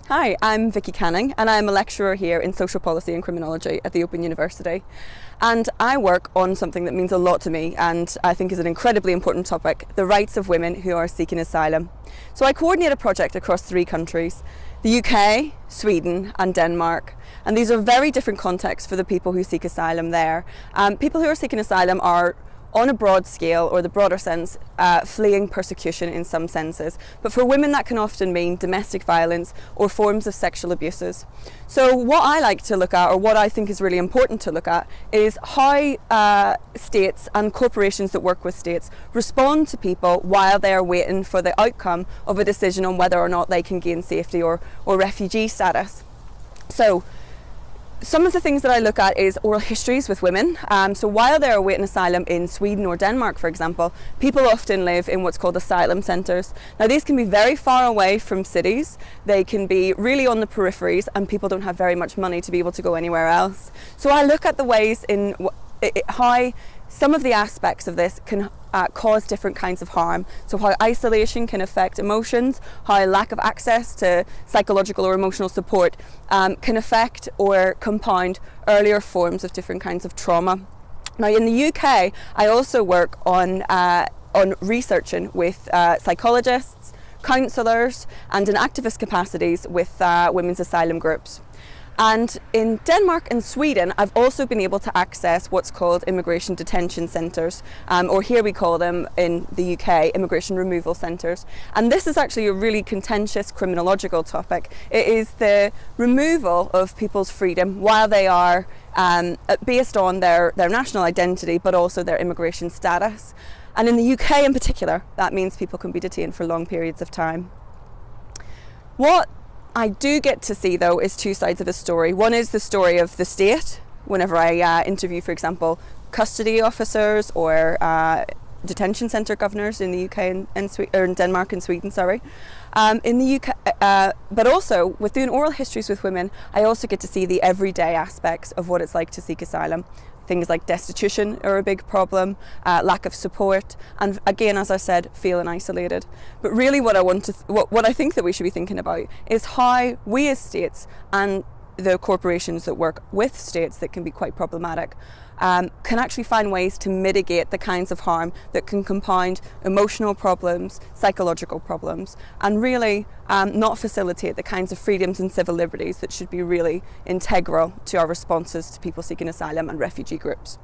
Hi, I'm Vicky Canning and I'm a lecturer here in social policy and criminology at the Open University. And I work on something that means a lot to me and I think is an incredibly important topic, the rights of women who are seeking asylum. So I coordinate a project across 3 countries, the UK, Sweden and Denmark. And these are very different contexts for the people who seek asylum there. People who are seeking asylum are on a broad scale, or the broader sense, fleeing persecution in some senses. But for women that can often mean domestic violence or forms of sexual abuses. So what I like to look at, or what I think is really important to look at, is how states and corporations that work with states respond to people while they are waiting for the outcome of a decision on whether or not they can gain safety or refugee status. So some of the things that I look at is oral histories with women. So while they're awaiting asylum in Sweden or Denmark, for example, people often live in what's called asylum centres. Now these can be very far away from cities, they can be really on the peripheries, and people don't have very much money to be able to go anywhere else. So I look at the ways in how some of the aspects of this can cause different kinds of harm. So how isolation can affect emotions, how lack of access to psychological or emotional support can affect or compound earlier forms of different kinds of trauma. Now in the UK, I also work on researching with psychologists, counsellors and in activist capacities with women's asylum groups. And in Denmark and Sweden, I've also been able to access what's called immigration detention centres, or here we call them in the UK, immigration removal centres. And this is actually a really contentious criminological topic. It is the removal of people's freedom while they are based on their national identity, but also their immigration status. And in the UK in particular, that means people can be detained for long periods of time. What I do get to see, though, is 2 sides of the story. One is the story of the state, whenever I interview, for example, custody officers or detention centre governors in the UK and in Denmark and Sweden, in the UK, but also with doing oral histories with women, I also get to see the everyday aspects of what it's like to seek asylum. Things like destitution are a big problem, lack of support, and again, as I said, feeling isolated. But really what I think that we should be thinking about is how we as states and the corporations that work with states that can be quite problematic can actually find ways to mitigate the kinds of harm that can compound emotional problems, psychological problems, and really not facilitate the kinds of freedoms and civil liberties that should be really integral to our responses to people seeking asylum and refugee groups.